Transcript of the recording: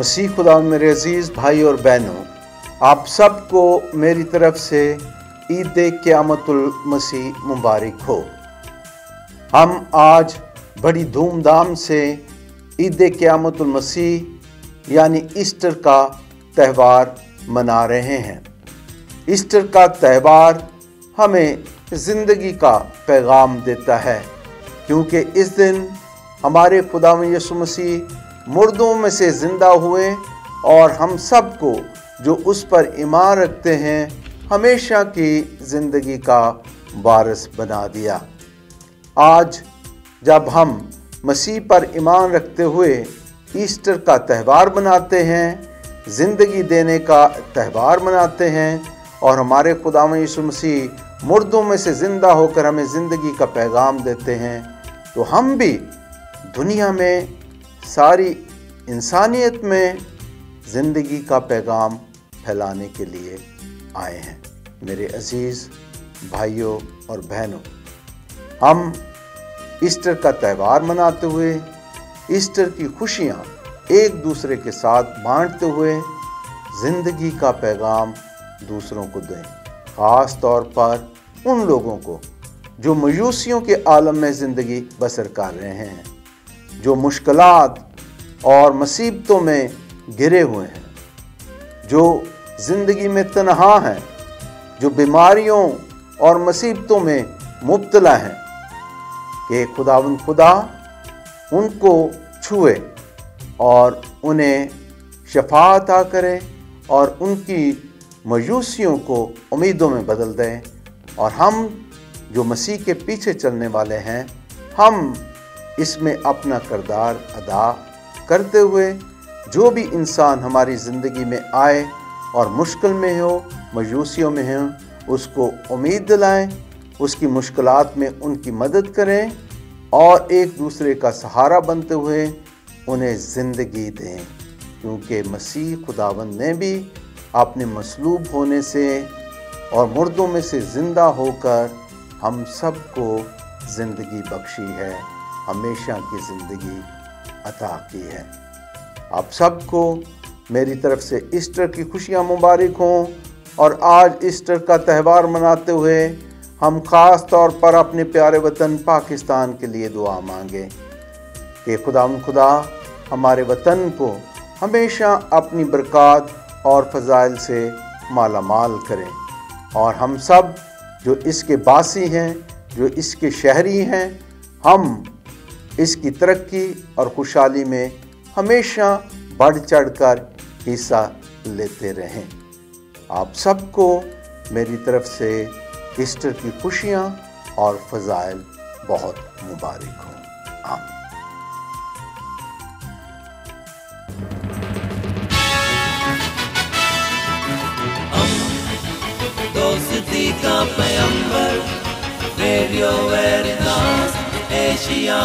मसीह खुदा मेरे अजीज़ भाई और बहनों, आप सबको मेरी तरफ से ईद क़यामतुल मसीह मुबारक हो। हम आज बड़ी धूमधाम से ईद क़यामतुल मसीह यानी ईस्टर का त्यौहार मना रहे हैं। ईस्टर का त्यौहार हमें ज़िंदगी का पैगाम देता है, क्योंकि इस दिन हमारे खुदावंद यीशु मसीह मुर्दों में से ज़िंदा हुए और हम सबको जो उस पर ईमान रखते हैं हमेशा की ज़िंदगी का वारिस बना दिया। आज जब हम मसीह पर ईमान रखते हुए ईस्टर का त्यौहार मनाते हैं, ज़िंदगी देने का त्यौहार मनाते हैं और हमारे खुदावंद यीशु मसीह मुर्दों में से ज़िंदा होकर हमें ज़िंदगी का पैगाम देते हैं, तो हम भी दुनिया में सारी इंसानियत में ज़िंदगी का पैगाम फैलाने के लिए आए हैं। मेरे अजीज़ भाइयों और बहनों, हम ईस्टर का त्यौहार मनाते हुए ईस्टर की खुशियाँ एक दूसरे के साथ बांटते हुए ज़िंदगी का पैगाम दूसरों को दें, ख़ास तौर पर उन लोगों को जो मायूसियों के आलम में ज़िंदगी बसर कर रहे हैं, जो मुश्किलात और मुसीबतों में घिरे हुए हैं, जो ज़िंदगी में तन्हा हैं, जो बीमारियों और मुसीबतों में मुब्तला हैं, कि खुदावंद खुदा उनको छुए और उन्हें शफा अता करे और उनकी मायूसियों को उम्मीदों में बदल दें। और हम जो मसीह के पीछे चलने वाले हैं, हम इसमें अपना किरदार अदा करते हुए जो भी इंसान हमारी ज़िंदगी में आए और मुश्किल में हो, मायूसियों में हो, उसको उम्मीद दिलाएं, उसकी मुश्किलात में उनकी मदद करें और एक दूसरे का सहारा बनते हुए उन्हें ज़िंदगी दें, क्योंकि मसीह खुदावंद ने भी अपने मसलूब होने से और मुर्दों में से ज़िंदा होकर हम सबको ज़िंदगी बख्शी है, हमेशा की ज़िंदगी अता की है। आप सबको मेरी तरफ से ईस्टर की खुशियाँ मुबारक हों। और आज ईस्टर का त्यौहार मनाते हुए हम ख़ास तौर पर अपने प्यारे वतन पाकिस्तान के लिए दुआ मांगें कि खुदा हमारे वतन को हमेशा अपनी बरक़ात और फ़ज़ाइल से माला माल करें, और हम सब जो इसके बासी हैं, जो इसके शहरी हैं, हम इसकी तरक्की और खुशहाली में हमेशा बढ़ चढ़कर हिस्सा लेते रहें। आप सबको मेरी तरफ से ईस्टर की खुशियाँ और फ़ज़ाइल बहुत मुबारक हों। आमीन। दोस्ती का पैगंबर, रेडियो वेरितास एशिया।